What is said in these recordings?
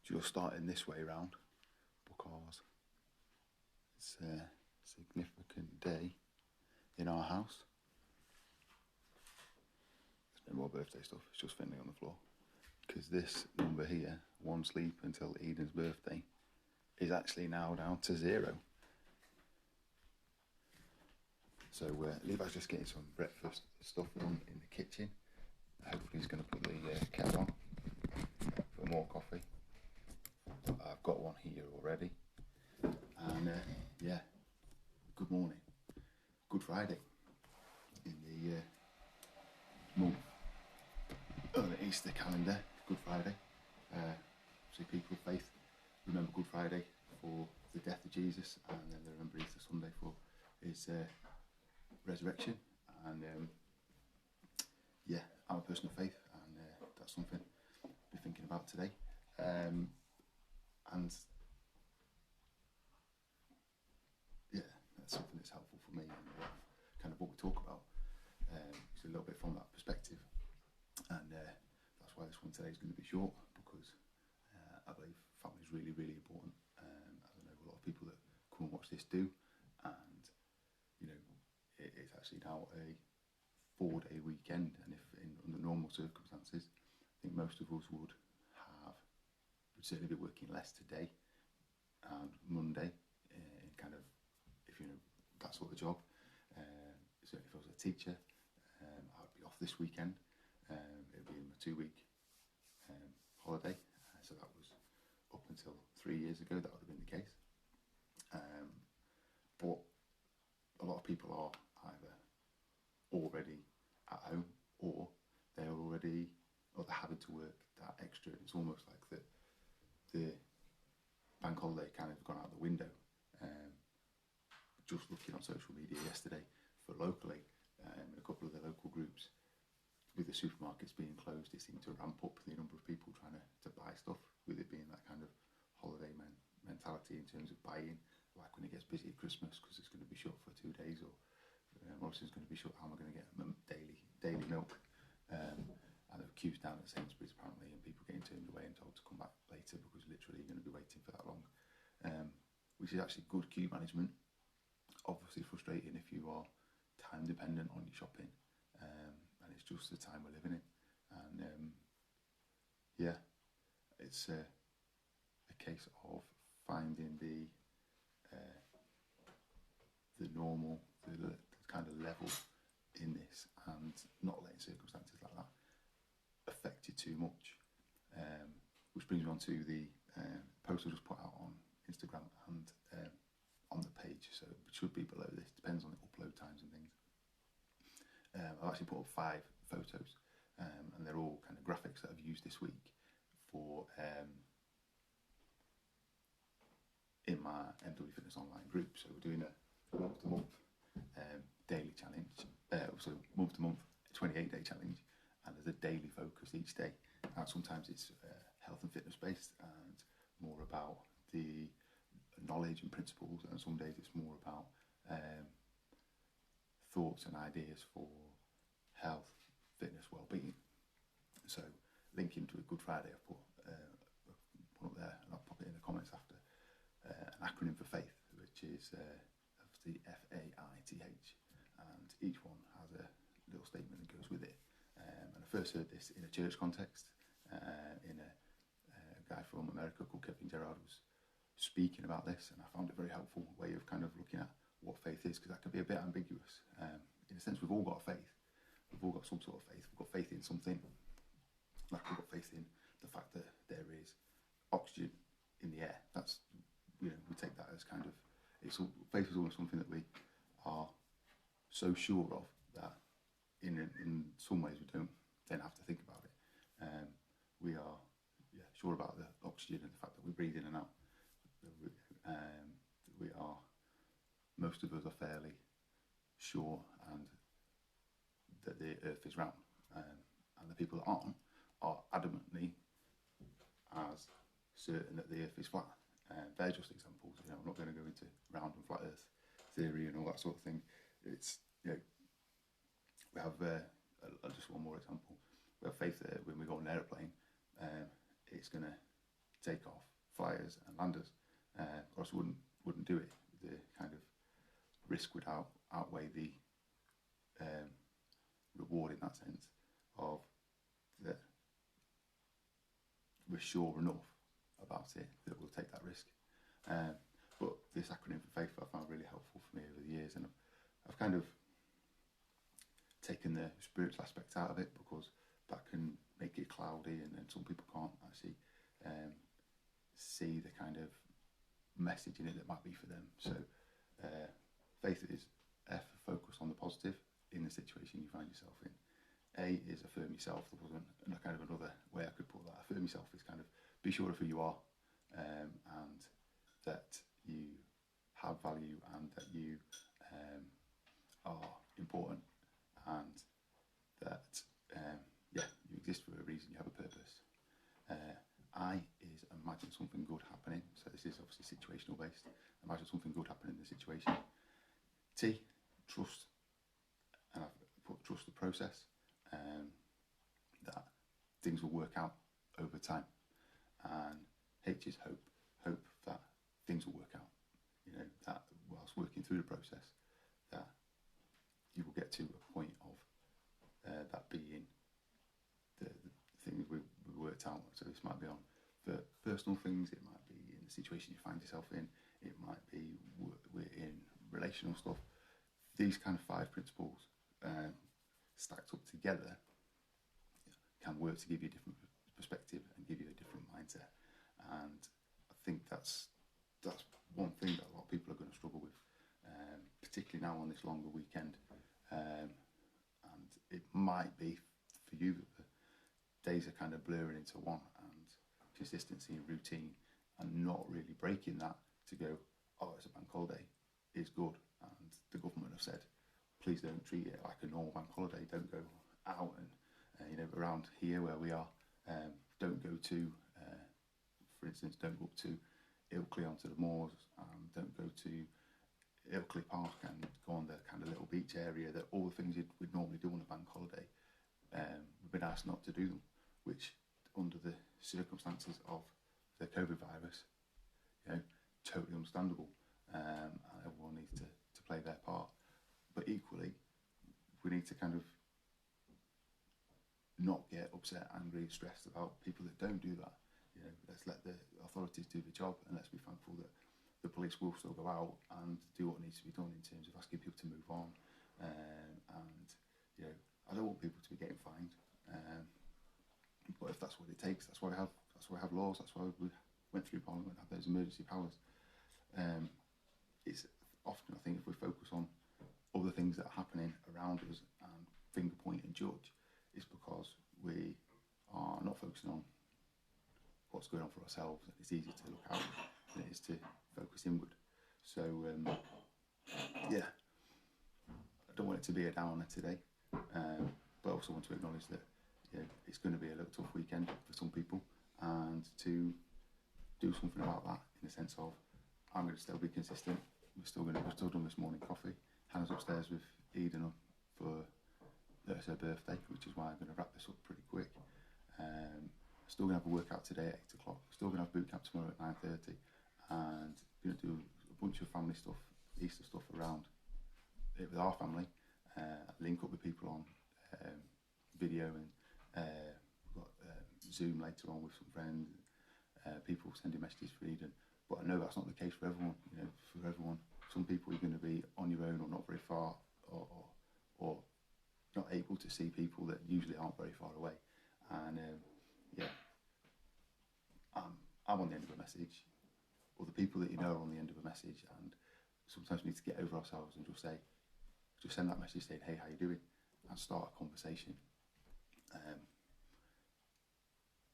just starting this way round because it's a significant day in our house. There's no more birthday stuff, it's just Finley on the floor. Because this number here, one sleep until Eden's birthday, is actually now down to 0. So Levi's just getting some breakfast stuff done in the kitchen. Hopefully he's going to put the kettle on for more coffee. I've got one here already. And yeah, good morning. Good Friday in the month on the Easter calendar. Good Friday. So people of faith remember Good Friday for the death of Jesus, and then they remember Easter Sunday for his resurrection. And yeah, I'm a person of faith, and that's something I'll be thinking about today. And yeah, that's something that's helpful for me and kind of what we talk about. It's a little bit from that perspective, and that's why this one today is going to be short, because I believe family is really, really important. As I know a lot of people that come and watch this do, and you know, it's actually now a 4-day weekend, and if under normal circumstances, I think most of us would certainly be working less today and Monday, in kind of, if you know that sort of job. Certainly if I was a teacher, I'd be off this weekend. It'd be in my 2-week holiday, so that was up until 3 years ago, that would have been the case. But a lot of people are either already at home, or they're having to work that extra. It's almost like the bank holiday kind of gone out the window. Just looking on social media yesterday for locally, in a couple of the local groups, with the supermarkets being closed, it seemed to ramp up the number of people trying to buy stuff, with it being that kind of holiday mentality in terms of buying, like when it gets busy at Christmas because it's going to be shut for 2 days, or Morrison's going to be shut, how am I going to get daily milk? And there were queues down at Sainsbury's apparently, and people getting turned away and told to come back later because literally you're going to be waiting for that long, which is actually good queue management. Obviously frustrating if you are time dependent on your shopping, and it's just the time we're living in. And yeah, it's a case of finding the normal, the kind of level in this, and not letting circumstances like that affect you too much. Which brings me on to the post I just put out on Instagram and on the page, so it should be below this, depends on the upload times and things. I've actually put up 5 photos, and they're all kind of graphics that I've used this week for in my MW Fitness online group. So we're doing a month-to-month daily challenge, so month-to-month 28-day challenge, and there's a daily focus each day. And sometimes it's health and fitness based and more about the knowledge and principles, and some days it's more about thoughts and ideas for health, fitness, well-being. So linking to a Good Friday, I've put one up there, and I'll pop it in the comments after, an acronym for faith, which is obviously FAITH, and each one has a little statement that goes with it. And I first heard this in a church context, in a guy from America called Kevin Gerard was speaking about this, and I found it a very helpful way of kind of looking at what faith is, because that can be a bit ambiguous. In a sense, we've all got a faith. We've all got some sort of faith. We've got faith in something. Like we've got faith in the fact that there is oxygen in the air. That's, you know, we take that as kind of, faith is almost something that we are so sure of that in some ways we don't then have to think about it. We are sure about the oxygen and the fact that we breathe in and out. We are, most of us are fairly sure and that the earth is round, and the people that aren't are adamantly as certain that the earth is flat. They're just examples, you know. I'm not going to go into round and flat earth theory and all that sort of thing. It's, you know, we have just one more example. We have faith that when we go on an aeroplane, it's going to take off flyers and landers, or else wouldn't do it. The kind of risk would outweigh the reward in that sense of that we're sure enough about it that we'll take that risk. But this acronym for faith I found really helpful for me over the years, and I've kind of taken the spiritual aspect out of it because that can make it cloudy, and some people can't actually see the kind of message in it that might be for them. So faith is F, focus on the positive in the situation you find yourself in. A is affirm yourself. There wasn't kind of another way I could put that. Affirm yourself is kind of be sure of who you are, and that you have value, and that you are important, and that you exist for a reason. You have a purpose. I is imagine something good happening. So this is obviously situational based. Imagine something good happening in the situation. T, trust, and I've put trust the process, that things will work out over time. And H is hope that things will work out. You know, that whilst working through the process, that you will get to a point of that being the things we worked out. So this might be on for personal things, it might be in the situation you find yourself in, it might be we're in relational stuff. These kind of 5 principles stacked up together can work to give you a different perspective and give you a different mindset. And I think that's one thing that a lot of people are going to struggle with, particularly now on this longer weekend. And it might be for you that the days are kind of blurring into one, and consistency and routine and not really breaking that to go, oh, it's a bank holiday, is good. And the government have said, please don't treat it like a normal bank holiday. Don't go out and, around here where we are, don't go to, for instance, don't go up to Ilkley onto the moors, don't go to Ilkley Park and go on the kind of little beach area, that all the things we'd normally do on a bank holiday, we've been asked not to do them, which under the circumstances of the COVID virus, totally understandable, and everyone needs to play their part. But equally, we need to kind of not get upset, angry, stressed about people that don't do that. Let's let the authorities do the job, and let's be thankful that the police will still go out and do what needs to be done in terms of asking people to move on. I don't want people to be getting fined, but if that's what it takes, that's why we have laws. That's why we went through Parliament and had those emergency powers. It's often, I think, if we focus on other things that are happening around us and finger point and judge, it's because we are not focusing on what's going on for ourselves, and it's easier to look out than it is to focus inward. So I don't want it to be a downer today, but I also want to acknowledge that it's going to be a little tough weekend for some people, and to do something about that in the sense of I'm going to still be consistent. We're still done this morning coffee. Hannah's upstairs with Eden for it's her birthday, which is why I'm going to wrap this up pretty quick. Still going to have a workout today at 8 o'clock. Still going to have boot camp tomorrow at 9:30, and going to do a bunch of family stuff, Easter stuff around it with our family. Link up with people on video, and we've got Zoom later on with some friends. People sending messages for Eden, but I know that's not the case for everyone. For everyone, some people you're going to be on your own or not very far, or not able to see people that usually aren't very far away. And I'm on the end of a message, or the people that you know are on the end of a message, and sometimes we need to get over ourselves and just send that message saying, hey, how you doing? And start a conversation.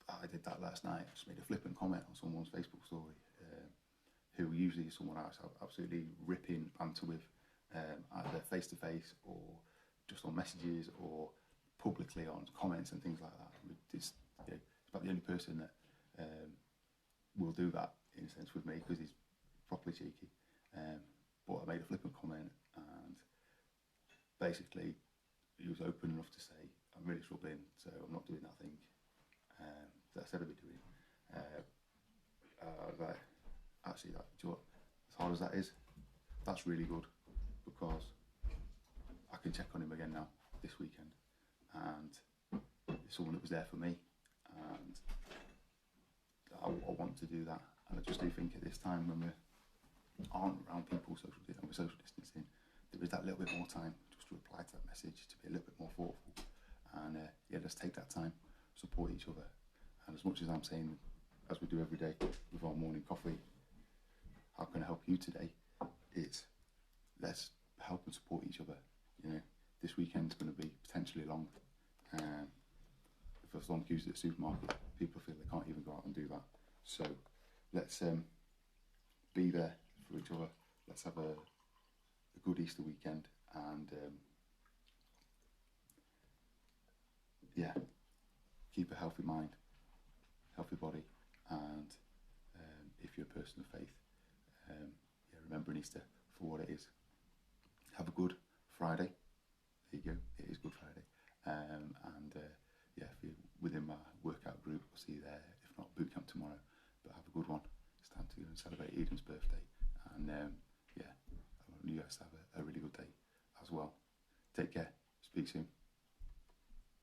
I did that last night. I just made a flippant comment on someone's Facebook story, who usually is someone else I absolutely ripping banter with, either face to face or just on messages or publicly on comments and things like that. It's about the only person that will do that in a sense with me, because he's properly cheeky. But I made a flippant comment, and basically he was open enough to say, I'm really struggling, so I'm not doing that thing that I said I'd be doing. I was like, actually, do you know what, as hard as that is, that's really good, because I can check on him again now this weekend, and it's someone that was there for me, and I want to do that. And I just do think at this time when we aren't around people and we're social distancing, there is that little bit more time just to reply to that message, to be a little bit more thoughtful, and yeah, let's take that time, support each other. And as much as I'm saying, as we do every day with our morning coffee, how can I help you today? It's let's help and support each other. You know, this weekend's going to be potentially long. If there's long queues at the supermarket, people feel they can't even go out and do that. So let's be there for each other. Let's have a good Easter weekend, and yeah, keep a healthy mind, healthy body, and if you're a person of faith, yeah, remember Easter for what it is. Have a good Friday. There you go, it is Good Friday. And yeah, if you're within my workout group, I'll see you there. If not, boot camp tomorrow. But have a good one. It's time to go and celebrate Eden's birthday. And yeah, I want you guys to have a really good day as well. Take care.